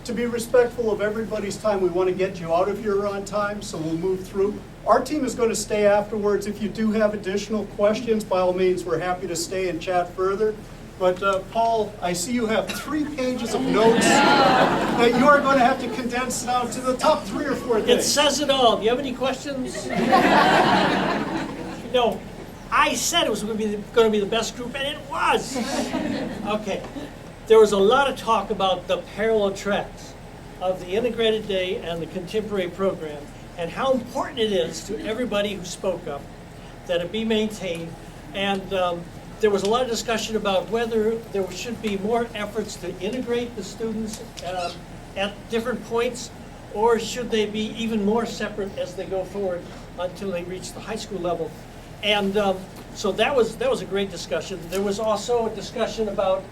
to be respectful of everybody's time, we want to get you out of here on time, so we'll move through. Our team is going to stay afterwards. If you do have additional questions, by all means, we're happy to stay and chat further. But Paul, I see you have 3 pages of notes that you are going to have to condense down to the top 3 or 4 things. It says it all. Do you have any questions? No. I said it was going to be the best group, and it was. Okay. There was a lot of talk about the parallel tracks of the integrated day and the contemporary program, and how important it is to everybody who spoke up that it be maintained. And there was a lot of discussion about whether there should be more efforts to integrate the students at different points, or should they be even more separate as they go forward until they reach the high school level. And so that was a great discussion. There was also a discussion about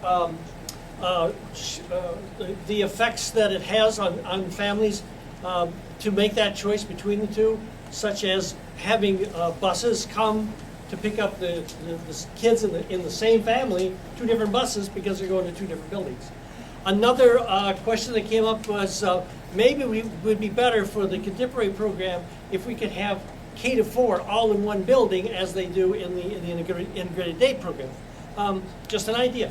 the effects that it has on families to make that choice between the two, such as having buses come to pick up the kids in the same family, 2 different buses, because they're going to 2 different buildings. Another question that came up was maybe we would be better for the contemporary program if we could have K to 4 all in one building as they do in the integrated day program. Just an idea.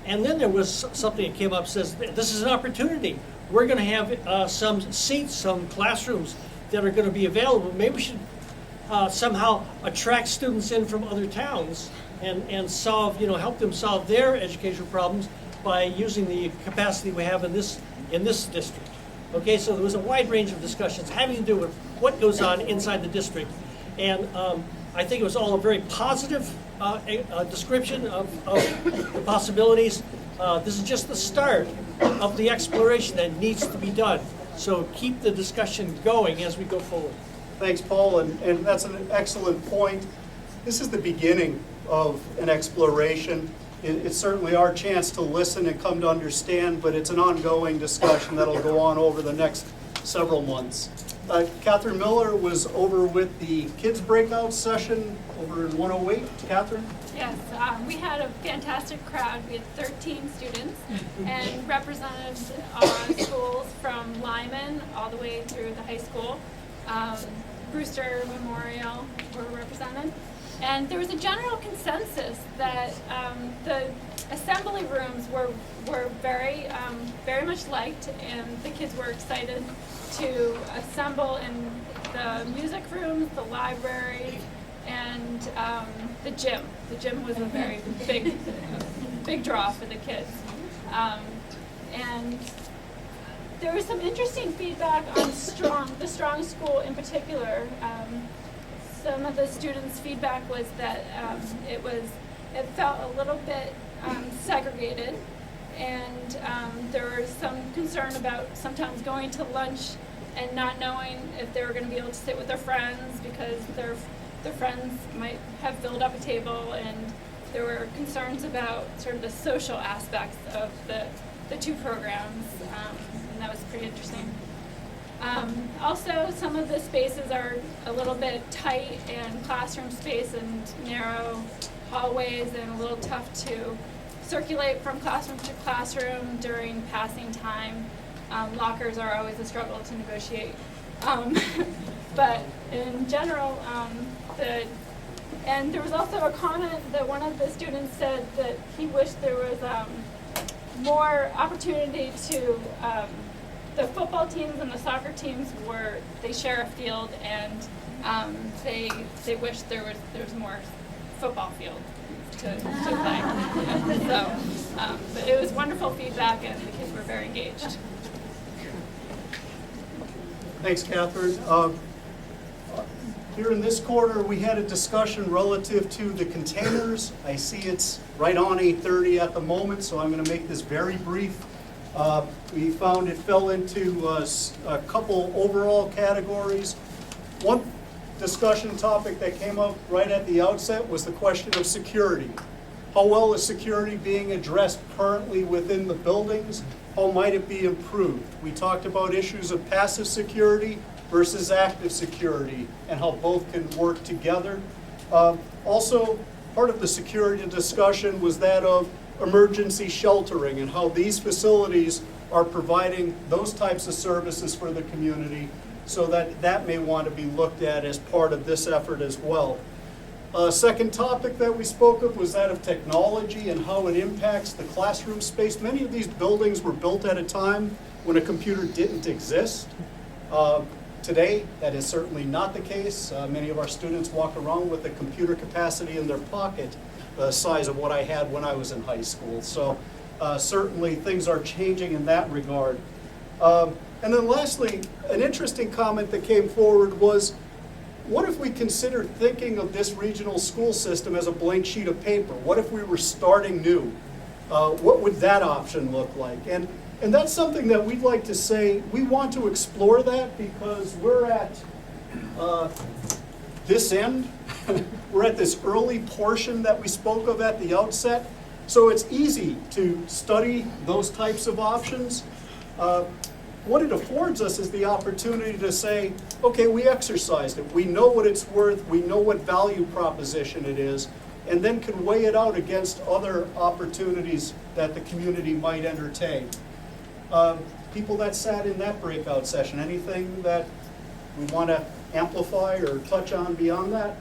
And then there was something that came up, says this is an opportunity. We're going to have some seats, some classrooms that are going to be available. Maybe we should somehow attract students in from other towns and solve, help them solve their educational problems by using the capacity we have in this district. Okay, so there was a wide range of discussions having to do with what goes on inside the district, and I think it was all a very positive description of the possibilities. This is just the start of the exploration that needs to be done. So keep the discussion going as we go forward. Thanks, Paul, and that's an excellent point. This is the beginning of an exploration. It's certainly our chance to listen and come to understand, but it's an ongoing discussion that'll go on over the next several months. Catherine Miller was over with the kids breakout session over in 108. Catherine? Yes, we had a fantastic crowd. We had 13 students and represented schools from Lyman all the way through the high school. Brewster Memorial were represented. And there was a general consensus that the assembly rooms were very much liked, and the kids were excited to assemble in the music rooms, the library, and the gym. The gym was a very big draw for the kids. And there was some interesting feedback on the Strong School in particular. Some of the students' feedback was that it felt a little bit segregated, and there was some concern about sometimes going to lunch and not knowing if they were going to be able to sit with their friends because their friends might have filled up a table, and there were concerns about sort of the social aspects of the 2 programs, and that was pretty interesting. Also, some of the spaces are a little bit tight, and classroom space and narrow hallways, and a little tough to circulate from classroom to classroom during passing time. Lockers are always a struggle to negotiate. But in general, and there was also a comment that one of the students said that he wished there was more opportunity to the football teams and the soccer teams they share a field, and they wish there was more football field to play. So, but it was wonderful feedback, and the kids were very engaged. Thanks, Catherine. Here in this quarter, we had a discussion relative to the containers. I see it's right on 8:30 at the moment, so I'm going to make this very brief. We found it fell into a couple overall categories. One discussion topic that came up right at the outset was the question of security. How well is security being addressed currently within the buildings? How might it be improved? We talked about issues of passive security versus active security and how both can work together. Also, part of the security discussion was that of emergency sheltering and how these facilities are providing those types of services for the community, so that may want to be looked at as part of this effort as well. Second topic that we spoke of was that of technology and how it impacts the classroom space. Many of these buildings were built at a time when a computer didn't exist. Today, that is certainly not the case. Many of our students walk around with a computer capacity in their pocket the size of what I had when I was in high school. So certainly things are changing in that regard. And then lastly, an interesting comment that came forward was, what if we consider thinking of this regional school system as a blank sheet of paper? What if we were starting new? What would that option look like? And that's something that we'd like to say, we want to explore that because we're at this end. We're at this early portion that we spoke of at the outset. So it's easy to study those types of options. What it affords us is the opportunity to say, okay, we exercised it. We know what it's worth. We know what value proposition it is, and then can weigh it out against other opportunities that the community might entertain. People that sat in that breakout session, anything that we want to amplify or touch on beyond that?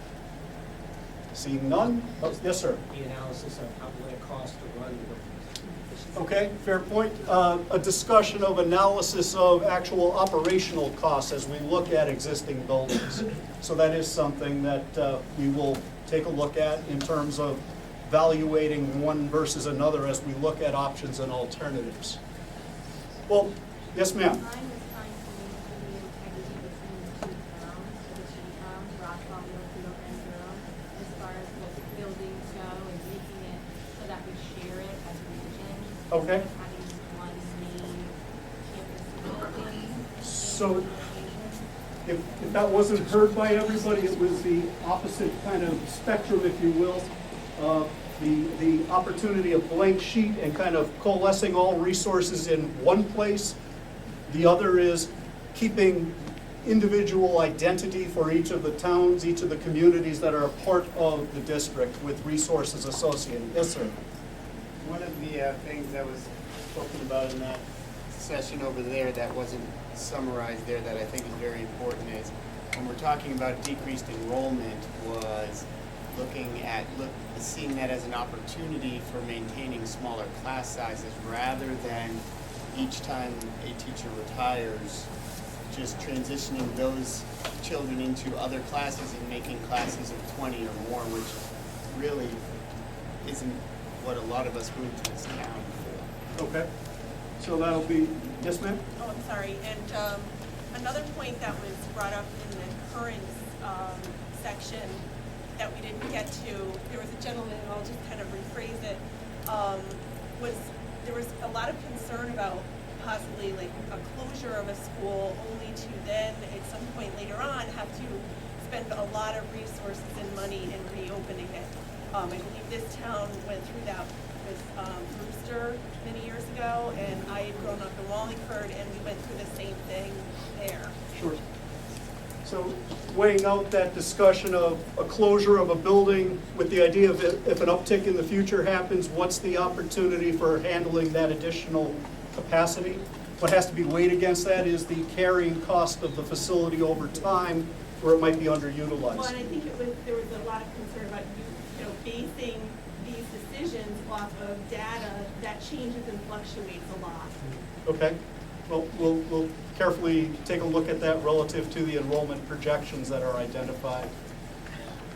Seeing none? Oh, yes, sir. The analysis of how will it cost to run the buildings. Okay, fair point. A discussion of analysis of actual operational costs as we look at existing buildings. So that is something that we will take a look at in terms of evaluating one versus another as we look at options and alternatives. Well, yes, ma'am. Mine was trying to maintain the integrity between the two towns, the two towns, Rockwell, Millfield, and Durham, as far as what the buildings go and making it so that we share it as a region. Okay. Instead of having one main campus building. So if that wasn't heard by everybody, it was the opposite kind of spectrum, if you will. The opportunity of blank sheet and kind of coalescing all resources in one place. The other is keeping individual identity for each of the towns, each of the communities that are a part of the district with resources associated. Yes, sir. One of the things that was spoken about in that session over there that wasn't summarized there that I think is very important is when we're talking about decreased enrollment was looking at seeing that as an opportunity for maintaining smaller class sizes rather than each time a teacher retires just transitioning those children into other classes and making classes of 20 or more, which really isn't what a lot of us moved to this town for. Okay. So that'll be, yes, ma'am? Oh, I'm sorry. And another point that was brought up in the current section that we didn't get to, there was a gentleman, and I'll just kind of rephrase it, there was a lot of concern about possibly like a closure of a school only to then at some point later on have to spend a lot of resources and money in reopening it. I believe this town went through that with Brewster many years ago, and I had grown up in Wallingford, and we went through the same thing there. Sure. So weighing out that discussion of a closure of a building with the idea of if an uptick in the future happens, what's the opportunity for handling that additional capacity? What has to be weighed against that is the carrying cost of the facility over time where it might be underutilized. Well, and I think there was a lot of concern about basing these decisions off of data that changes and fluctuates a lot. Okay. Well, we'll carefully take a look at that relative to the enrollment projections that are identified.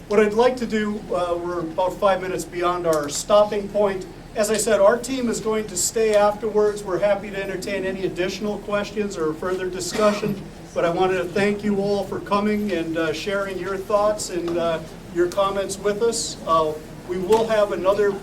What I'd like to do, we're about 5 minutes beyond our stopping point. As I said, our team is going to stay afterwards. We're happy to entertain any additional questions or further discussion, but I wanted to thank you all for coming and sharing your thoughts and your comments with us. We will have another